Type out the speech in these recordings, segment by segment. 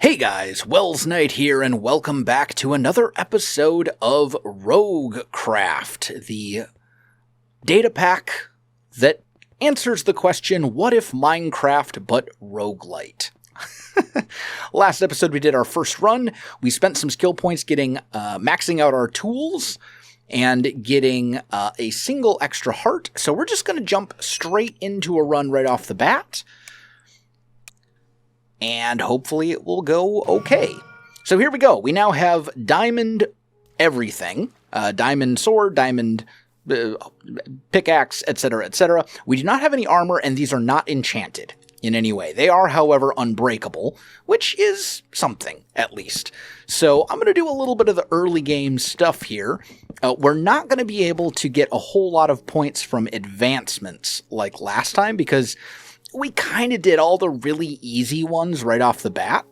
Hey guys, Welsknight here, and welcome back to another episode of Roguecraft, the data pack that answers the question, what if Minecraft but roguelite? Last episode we did our first run. We spent some skill points maxing out our tools and getting a single extra heart, so we're just going to jump straight into a run right off the bat. And hopefully it will go okay. So here we go. We now have diamond everything. Diamond sword, diamond pickaxe, etc., etc. We do not have any armor, and these are not enchanted in any way. They are, however, unbreakable, which is something, at least. So I'm going to do a little bit of the early game stuff here. We're not going to be able to get a whole lot of points from advancements like last time, because we kind of did all the really easy ones right off the bat.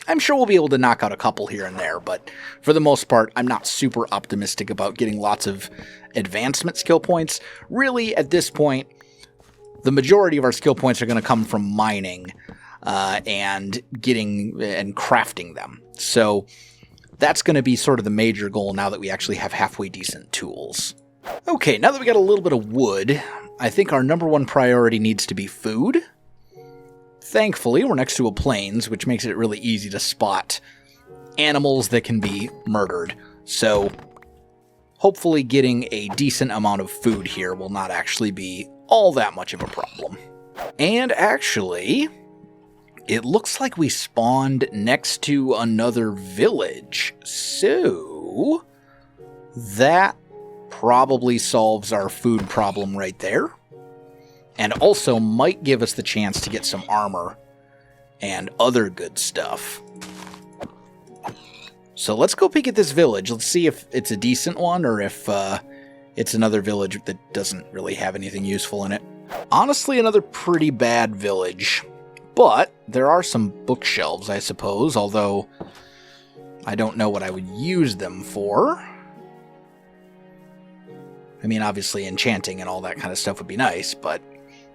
I'm sure we'll be able to knock out a couple here and there, but for the most part, I'm not super optimistic about getting lots of advancement skill points. Really, at this point, the majority of our skill points are going to come from mining and crafting them. So that's going to be sort of the major goal now that we actually have halfway decent tools. Okay, now that we got a little bit of wood, I think our number one priority needs to be food. Thankfully, we're next to a plains, which makes it really easy to spot animals that can be murdered. So, hopefully getting a decent amount of food here will not actually be all that much of a problem. And actually, it looks like we spawned next to another village. So, that probably solves our food problem right there, and also might give us the chance to get some armor and other good stuff. So let's go peek at this village. Let's see if it's a decent one or if it's another village that doesn't really have anything useful in it. Honestly, another pretty bad village, but there are some bookshelves, I suppose, although I don't know what I would use them for. I mean, obviously enchanting and all that kind of stuff would be nice, but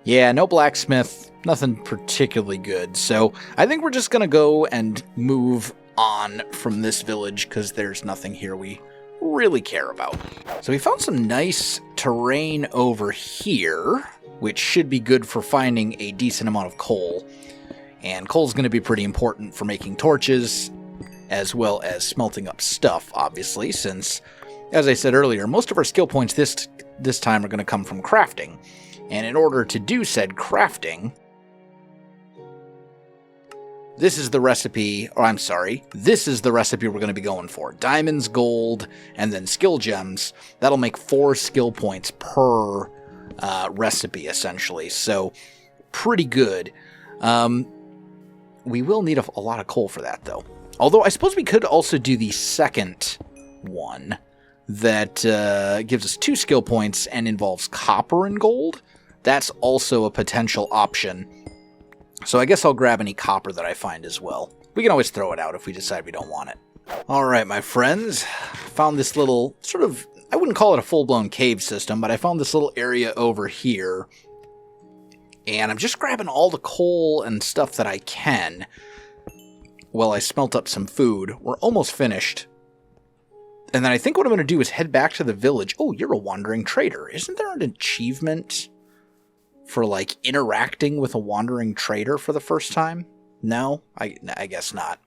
yeah, no blacksmith, nothing particularly good. So I think we're just going to go and move on from this village because there's nothing here we really care about. So we found some nice terrain over here, which should be good for finding a decent amount of coal. And coal's going to be pretty important for making torches, as well as smelting up stuff, obviously, since, as I said earlier, most of our skill points this time are going to come from crafting. And in order to do said crafting, this is the recipe we're going to be going for. Diamonds, gold, and then skill gems. That'll make 4 skill points per recipe, essentially. So, pretty good. We will need a lot of coal for that, though. Although, I suppose we could also do the second one that gives us 2 skill points and involves copper and gold. That's also a potential option. So I guess I'll grab any copper that I find as well. We can always throw it out if we decide we don't want it. Alright, my friends. Found this little sort of, I wouldn't call it a full-blown cave system, but I found this little area over here. And I'm just grabbing all the coal and stuff that I can while I smelt up some food. We're almost finished. And then I think what I'm going to do is head back to the village. Oh, you're a wandering trader. Isn't there an achievement for, like, interacting with a wandering trader for the first time? No? I guess not.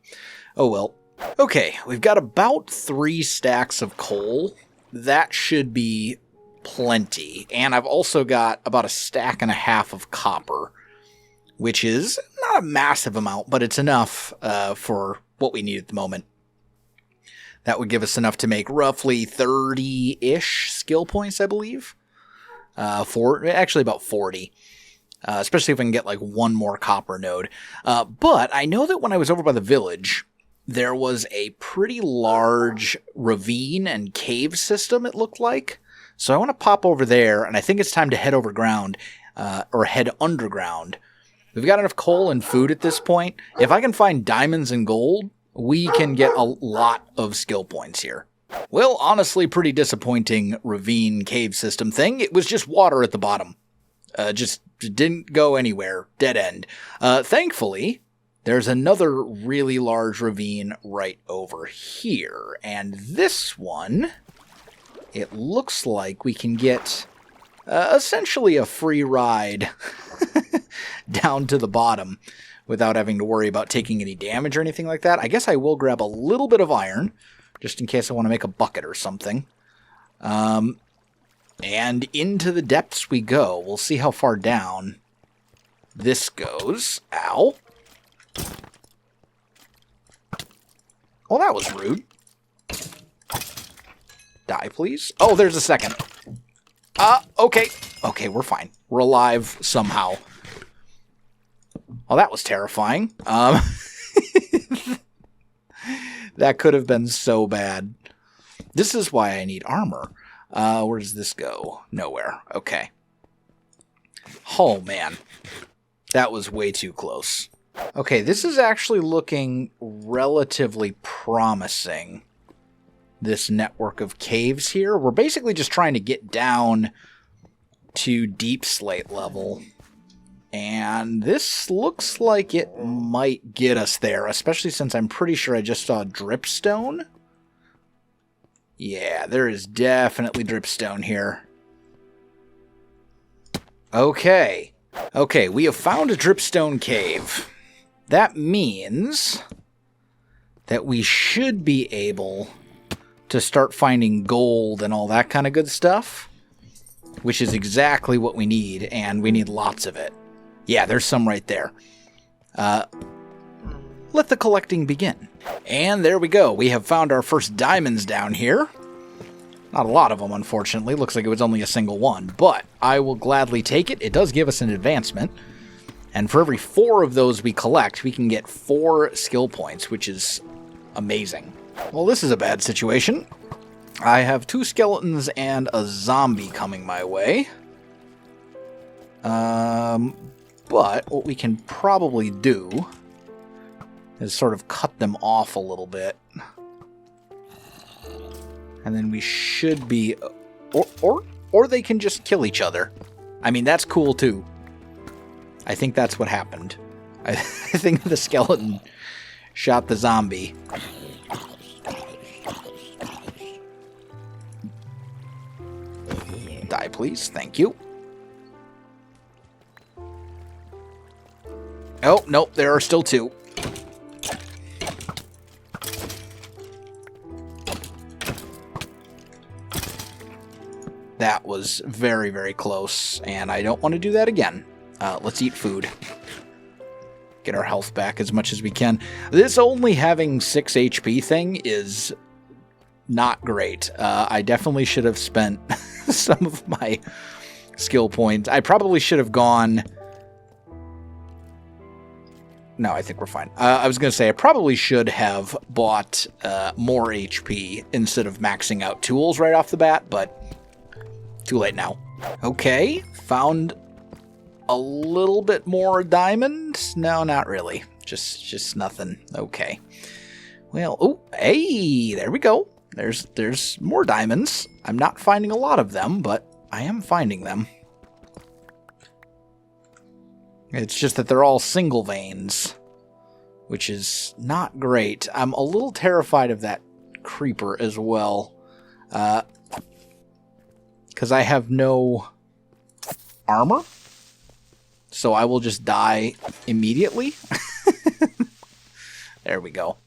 Oh, well. Okay, we've got about 3 stacks of coal. That should be plenty. And I've also got about 1.5 stacks of copper, which is not a massive amount, but it's enough for what we need at the moment. That would give us enough to make roughly 30-ish skill points, I believe. Actually about 40. Especially if I can get like 1 more copper node. But I know that when I was over by the village, there was a pretty large ravine and cave system, it looked like. So I want to pop over there, and I think it's time to head overground, or head underground. We've got enough coal and food at this point. If I can find diamonds and gold, we can get a lot of skill points here. Well, honestly, pretty disappointing ravine cave system thing. It was just water at the bottom. Just didn't go anywhere. Dead end. Thankfully, there's another really large ravine right over here. And this one, it looks like we can get essentially a free ride down to the bottom without having to worry about taking any damage or anything like that. I guess I will grab a little bit of iron, just in case I want to make a bucket or something. And into the depths we go. We'll see how far down this goes. Ow. Well, that was rude. Die, please. Oh, there's a second. Okay. Okay, we're fine. We're alive somehow. Oh, that was terrifying. That could have been so bad. This is why I need armor. Where does this go? Nowhere. Okay. Oh, man. That was way too close. Okay, this is actually looking relatively promising. This network of caves here. We're basically just trying to get down to deep slate level. And this looks like it might get us there, especially since I'm pretty sure I just saw dripstone. Yeah, there is definitely dripstone here. Okay. Okay, we have found a dripstone cave. That means that we should be able to start finding gold and all that kind of good stuff, which is exactly what we need, and we need lots of it. Yeah, there's some right there. Let the collecting begin. And there we go. We have found our first diamonds down here. Not a lot of them, unfortunately. Looks like it was only a single one, but I will gladly take it. It does give us an advancement. And for every 4 of those we collect, we can get 4 skill points, which is amazing. Well, this is a bad situation. I have 2 skeletons and a zombie coming my way. But what we can probably do is sort of cut them off a little bit. And then we should be... Or they can just kill each other. I mean, that's cool too. I think that's what happened. I think the skeleton shot the zombie. Die, please. Thank you. Oh, nope. There are still 2. That was very, very close, and I don't want to do that again. Let's eat food. Get our health back as much as we can. This only having 6 HP thing is not great. I definitely should have spent some of my skill points. I probably should have gone... No, I think we're fine. I was going to say I probably should have bought more HP instead of maxing out tools right off the bat, but too late now. Okay, found a little bit more diamond. No, not really. Just nothing. Okay. Well, oh, hey, there we go. There's more diamonds. I'm not finding a lot of them, but I am finding them. It's just that they're all single veins, which is not great. I'm a little terrified of that creeper as well, because I have no armor, so I will just die immediately. There we go.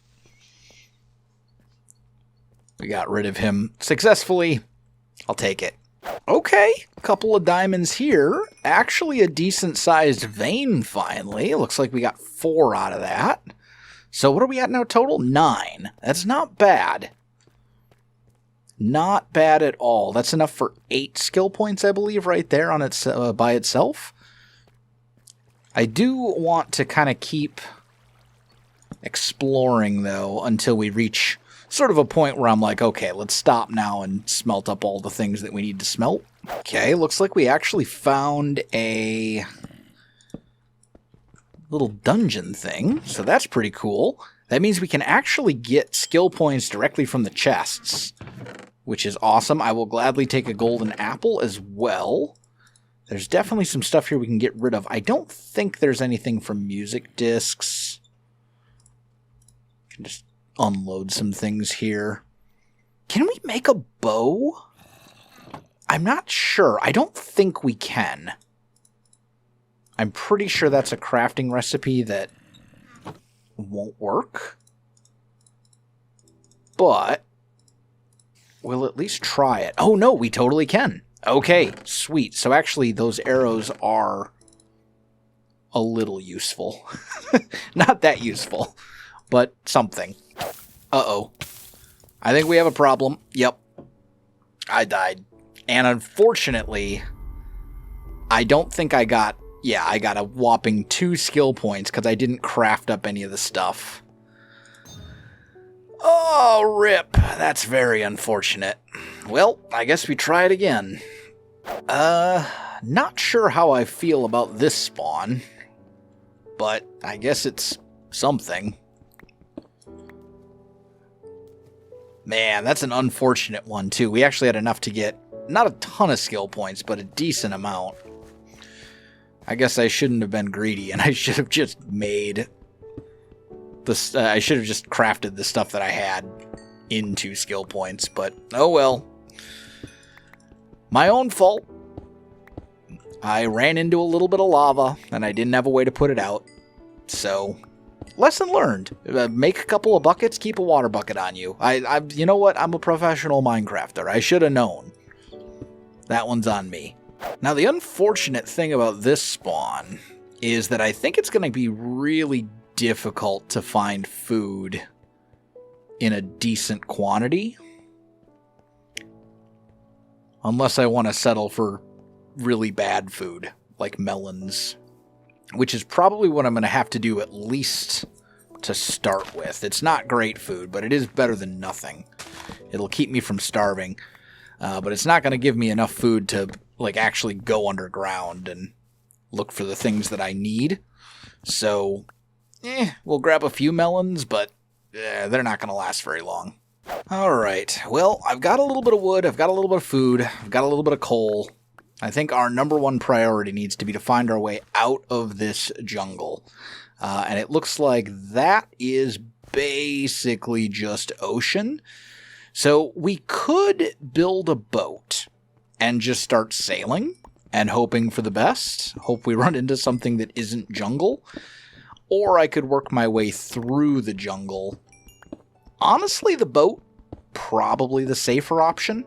We got rid of him successfully. I'll take it. Okay, a couple of diamonds here. Actually a decent-sized vein, finally. Looks like we got 4 out of that. So what are we at now total? 9. That's not bad. Not bad at all. That's enough for 8 skill points, I believe, right there on its by itself. I do want to kind of keep exploring, though, until we reach sort of a point where I'm like, okay, let's stop now and smelt up all the things that we need to smelt. Okay, looks like we actually found a little dungeon thing, so that's pretty cool. That means we can actually get skill points directly from the chests, which is awesome. I will gladly take a golden apple as well. There's definitely some stuff here we can get rid of. I don't think there's anything from music discs. Just unload some things here. Can we make a bow? I'm not sure. I don't think we can. I'm pretty sure that's a crafting recipe that won't work. But we'll at least try it. Oh, no, we totally can. Okay, sweet. So actually, those arrows are a little useful. Not that useful, but something. Uh-oh. I think we have a problem. Yep. I died. And unfortunately, I don't think I got... Yeah, I got a whopping 2 skill points because I didn't craft up any of the stuff. Oh, rip. That's very unfortunate. Well, I guess we try it again. Not sure how I feel about this spawn, but I guess it's something. Man, that's an unfortunate one, too. We actually had enough to get not a ton of skill points, but a decent amount. I guess I shouldn't have been greedy, and I should have just made this. I should have just crafted the stuff that I had into skill points, but oh well. My own fault. I ran into a little bit of lava, and I didn't have a way to put it out. So, lesson learned. Make a couple of buckets, keep a water bucket on you. You know what? I'm a professional Minecrafter. I should have known. That one's on me. Now, the unfortunate thing about this spawn is that I think it's going to be really difficult to find food in a decent quantity. Unless I want to settle for really bad food, like melons. Which is probably what I'm going to have to do at least to start with. It's not great food, but it is better than nothing. It'll keep me from starving. But it's not going to give me enough food to like actually go underground and look for the things that I need. So, we'll grab a few melons, but they're not going to last very long. Alright, well, I've got a little bit of wood, I've got a little bit of food, I've got a little bit of coal. I think our number one priority needs to be to find our way out of this jungle. And it looks like that is basically just ocean. So we could build a boat and just start sailing and hoping for the best. Hope we run into something that isn't jungle. Or I could work my way through the jungle. Honestly, the boat, probably the safer option.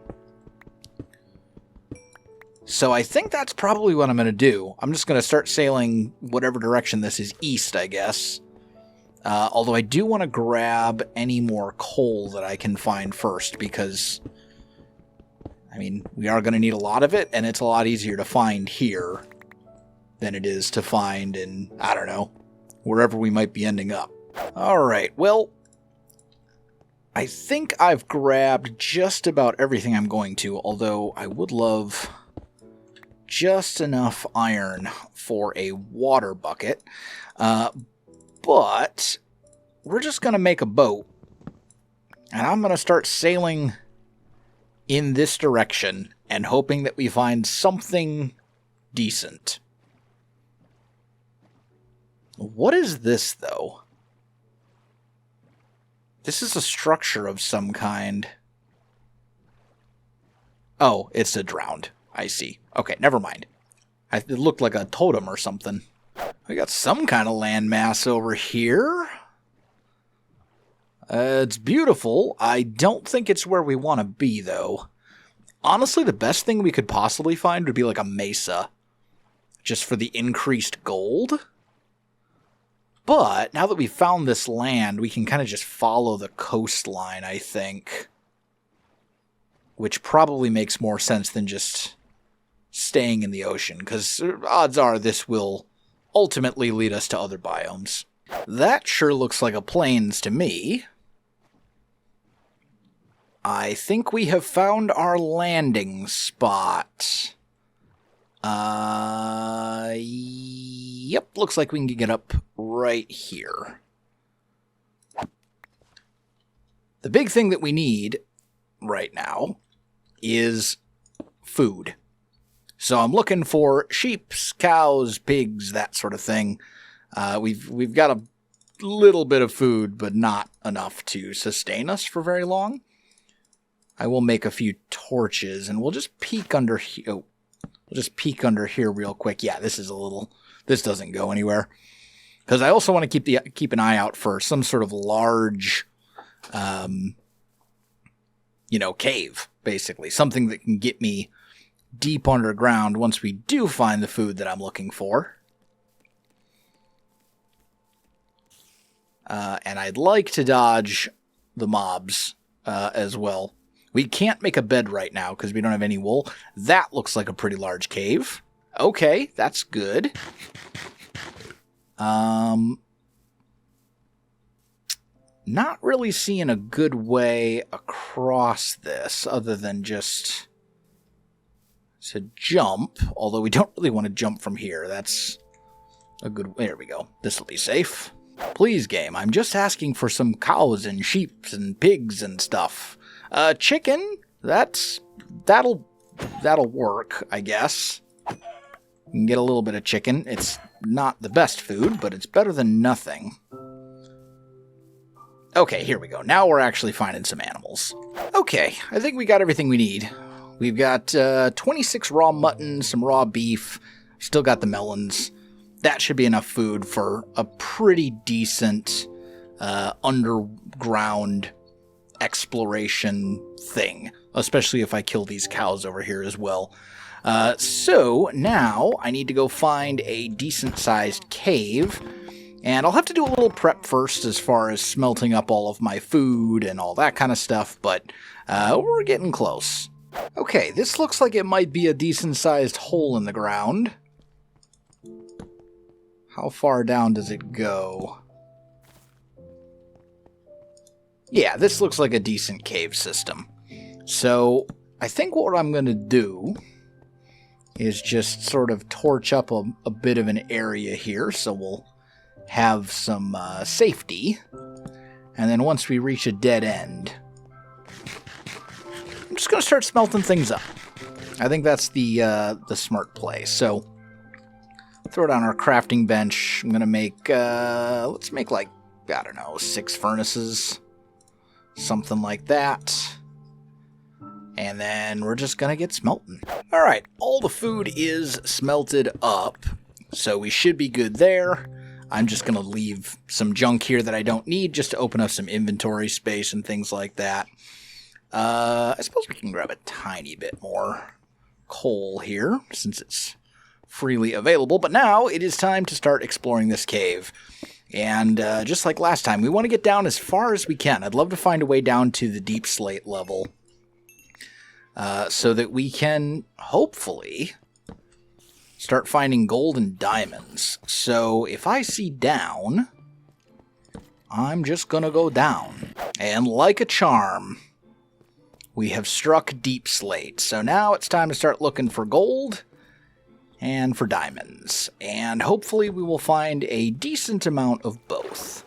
So I think that's probably what I'm going to do. I'm just going to start sailing whatever direction this is, east, I guess. Although I do want to grab any more coal that I can find first, because, I mean, we are going to need a lot of it, and it's a lot easier to find here than it is to find in, I don't know, wherever we might be ending up. Alright, well, I think I've grabbed just about everything I'm going to, although I would love just enough iron for a water bucket. But we're just going to make a boat, and I'm going to start sailing in this direction and hoping that we find something decent. What is this, though? This is a structure of some kind. Oh, it's a drowned. I see. Okay, never mind. It looked like a totem or something. We got some kind of landmass over here. It's beautiful. I don't think it's where we want to be, though. Honestly, the best thing we could possibly find would be like a mesa. Just for the increased gold. But now that we've found this land, we can kind of just follow the coastline, I think. Which probably makes more sense than just staying in the ocean, because odds are this will ultimately lead us to other biomes. That sure looks like a plains to me. I think we have found our landing spot. Yep, looks like we can get up right here. The big thing that we need right now is food. So I'm looking for sheep, cows, pigs, that sort of thing. We've got a little bit of food, but not enough to sustain us for very long. I will make a few torches, and we'll just peek under here. Oh, we'll just peek under here real quick. Yeah, this doesn't go anywhere. Because I also want to keep an eye out for some sort of large, cave, basically. Something that can get me deep underground once we do find the food that I'm looking for. And I'd like to dodge the mobs as well. We can't make a bed right now because we don't have any wool. That looks like a pretty large cave. Okay, that's good. Not really seeing a good way across this other than just to jump, although we don't really want to jump from here. That's a good... There we go. This will be safe. Please, game, I'm just asking for some cows and sheep and pigs and stuff. Chicken? That'll work, I guess. You can get a little bit of chicken. It's not the best food, but it's better than nothing. Okay, here we go. Now we're actually finding some animals. Okay, I think we got everything we need. We've got 26 raw mutton, some raw beef, still got the melons. That should be enough food for a pretty decent underground exploration thing, especially if I kill these cows over here as well. So now I need to go find a decent-sized cave, and I'll have to do a little prep first as far as smelting up all of my food and all that kind of stuff, but we're getting close. Okay, this looks like it might be a decent-sized hole in the ground. How far down does it go? Yeah, this looks like a decent cave system. So I think what I'm going to do is just sort of torch up a bit of an area here, so we'll have some safety. And then once we reach a dead end, I'm just going to start smelting things up. I think that's the smart play. So throw down our crafting bench. I'm going to make, let's make like, I don't know, 6 furnaces. Something like that. And then we're just going to get smelting. Alright, all the food is smelted up, so we should be good there. I'm just going to leave some junk here that I don't need just to open up some inventory space and things like that. I suppose we can grab a tiny bit more coal here, since it's freely available. But now it is time to start exploring this cave. And just like last time, we want to get down as far as we can. I'd love to find a way down to the deep slate level so that we can, hopefully, start finding gold and diamonds. So if I see down, I'm just going to go down. And like a charm, we have struck deep slate. So now it's time to start looking for gold and for diamonds. And hopefully we will find a decent amount of both.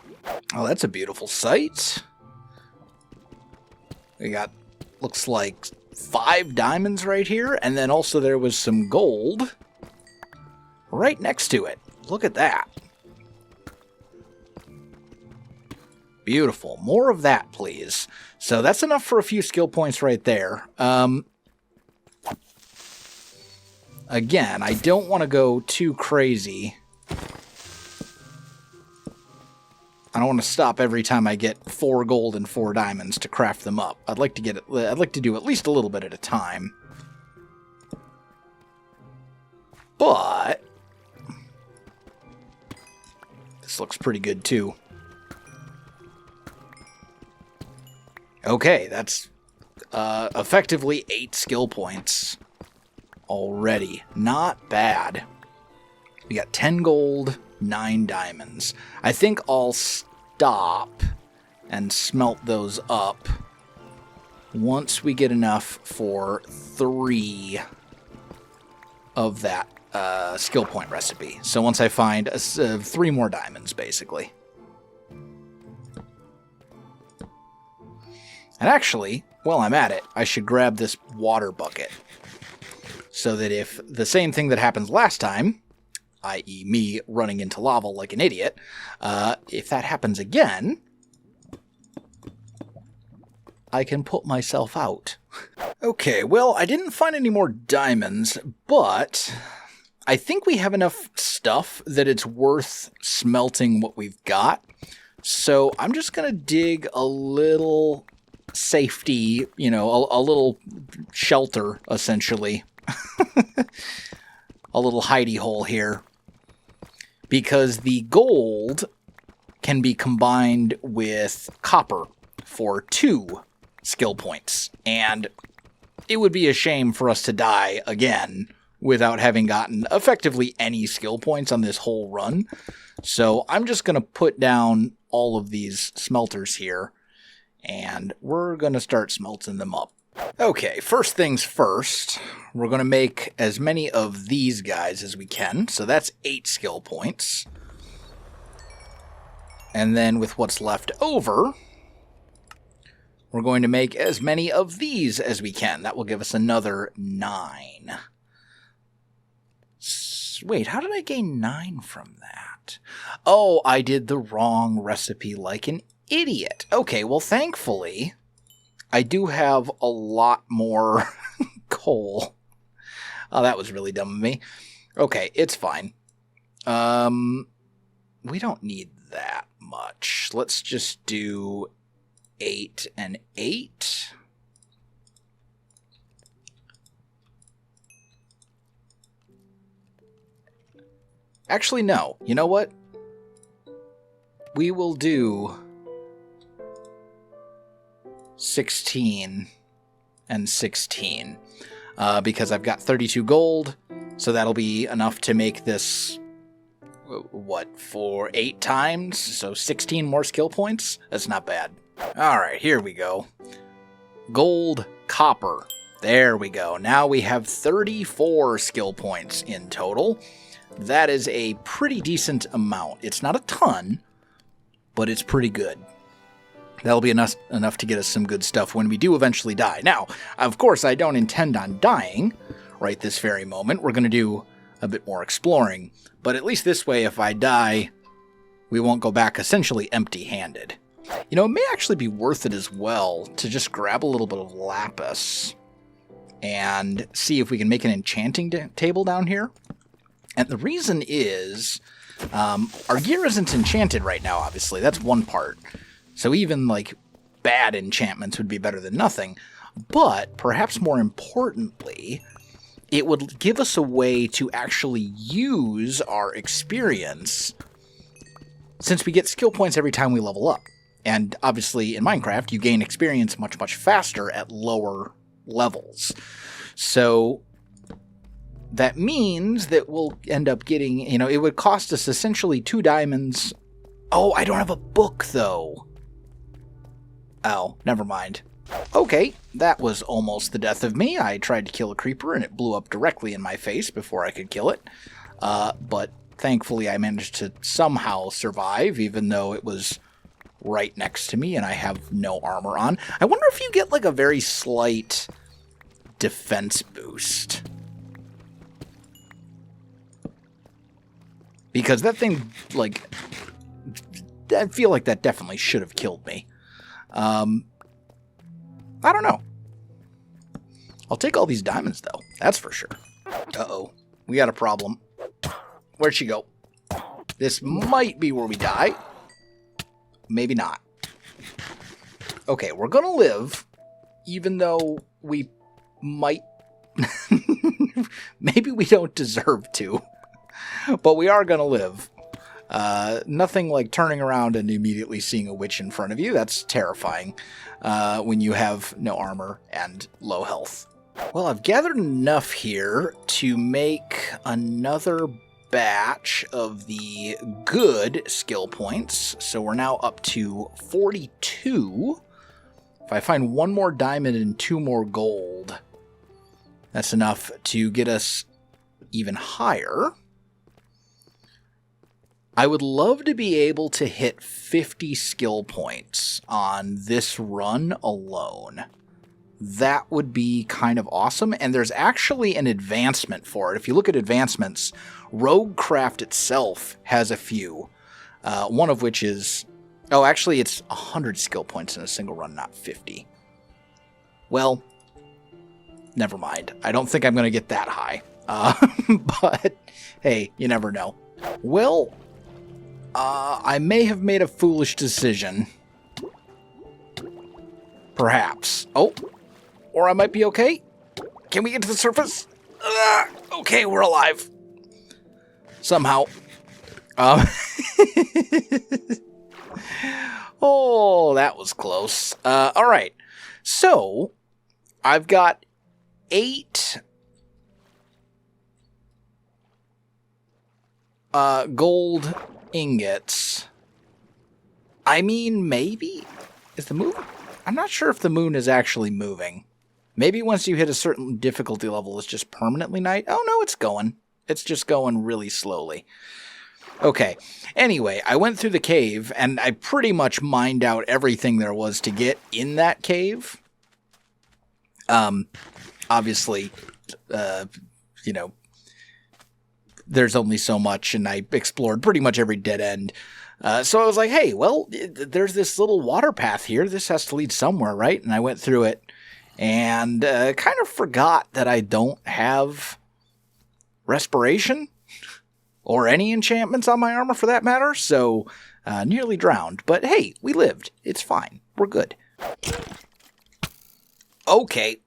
Oh, that's a beautiful sight. We got, looks like 5 diamonds right here. And then also there was some gold right next to it. Look at that. Beautiful. More of that, please. So that's enough for a few skill points right there. Again, I don't want to go too crazy. I don't want to stop every time I get 4 gold and 4 diamonds to craft them up. I'd like to do at least a little bit at a time. But this looks pretty good too. Okay, that's effectively 8 skill points already. Not bad. We got 10 gold, 9 diamonds. I think I'll stop and smelt those up once we get enough for 3 of that skill point recipe. So once I find 3 more diamonds, basically. And actually, while I'm at it, I should grab this water bucket. So that if the same thing that happens last time, i.e. me running into lava like an idiot. If that happens again, I can put myself out. Okay, well, I didn't find any more diamonds, but I think we have enough stuff that it's worth smelting what we've got. So I'm just going to dig a little safety, you know, a little shelter, essentially. A little hidey hole here. Because the gold can be combined with copper for 2 skill points. And it would be a shame for us to die again without having gotten effectively any skill points on this whole run. So I'm just going to put down all of these smelters here, and we're going to start smelting them up. Okay, first things first, we're going to make as many of these guys as we can. So that's 8 skill points. And then with what's left over, we're going to make as many of these as we can. That will give us another 9. Wait, how did I gain 9 from that? Oh, I did the wrong recipe like an idiot. Okay, well, thankfully, I do have a lot more coal. Oh, that was really dumb of me. Okay, it's fine. We don't need that much. Let's just do 8 and 8. Actually, no. You know what? We will do 16 and 16. Because I've got 32 gold, so that'll be enough to make this, what, for 8 times? So 16 more skill points? That's not bad. Alright, here we go. Gold, copper. There we go. Now we have 34 skill points in total. That is a pretty decent amount. It's not a ton, but it's pretty good. That'll be enough to get us some good stuff when we do eventually die. Now, of course, I don't intend on dying right this very moment. We're going to do a bit more exploring. But at least this way, if I die, we won't go back essentially empty-handed. You know, it may actually be worth it as well to just grab a little bit of lapis and see if we can make an enchanting table down here. And the reason is, our gear isn't enchanted right now, obviously. That's one part. So even, like, bad enchantments would be better than nothing. But, perhaps more importantly, it would give us a way to actually use our experience, since we get skill points every time we level up. And, obviously, in Minecraft, you gain experience much, much faster at lower levels. So that means that we'll end up getting, you know, it would cost us essentially 2 diamonds. Oh, I don't have a book, though. Oh, never mind. Okay, that was almost the death of me. I tried to kill a creeper, and it blew up directly in my face before I could kill it. But thankfully, I managed to somehow survive, even though it was right next to me, and I have no armor on. I wonder if you get, like, a very slight defense boost. Because that thing, like, I feel like that definitely should have killed me. I don't know. I'll take all these diamonds, though. That's for sure. Uh-oh. We got a problem. Where'd she go? This might be where we die. Maybe not. Okay, we're gonna live, even though we might... Maybe we don't deserve to. But we are gonna live. Nothing like turning around and immediately seeing a witch in front of you. That's terrifying when you have no armor and low health. Well, I've gathered enough here to make another batch of the good skill points. So we're now up to 42. If I find 1 more diamond and 2 more gold, that's enough to get us even higher. I would love to be able to hit 50 skill points on this run alone. that would be kind of awesome. And there's actually an advancement for it. If you look at advancements, Roguecraft itself has a few. One of which is... Oh, actually, it's 100 skill points in a single run, not 50. Well, never mind. I don't think I'm going to get that high. But, hey, you never know. Well, I may have made a foolish decision. Perhaps. Oh, or I might be okay. Can we get to the surface? Okay, we're alive. Somehow. Oh, that was close. All right. So, I've got 8 gold ingots. I mean, maybe? Is the moon? I'm not sure if the moon is actually moving. Maybe once you hit a certain difficulty level, it's just permanently night. Oh, no, it's going. It's just going really slowly. Okay. Anyway, I went through the cave, and I pretty much mined out everything there was to get in that cave. Obviously, you know, there's only so much, and I explored pretty much every dead end. So I was like, hey, well, there's this little water path here. This has to lead somewhere, right? And I went through it, and kind of forgot that I don't have respiration. Or any enchantments on my armor, for that matter, so nearly drowned. But hey, we lived. It's fine. We're good. Okay.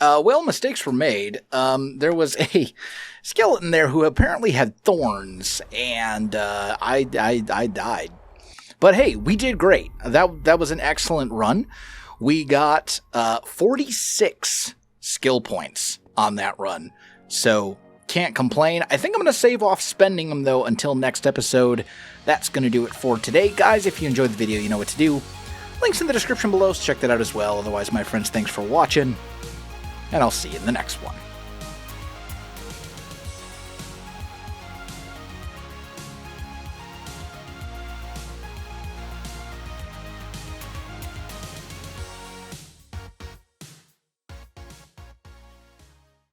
Well, mistakes were made. There was a skeleton there who apparently had thorns, and I died. But hey, we did great. That was an excellent run. We got 46 skill points on that run, so... Can't complain. I think I'm going to save off spending them, though, until next episode. That's going to do it for today. Guys, if you enjoyed the video, you know what to do. Links in the description below, so check that out as well. Otherwise, my friends, thanks for watching, and I'll see you in the next one.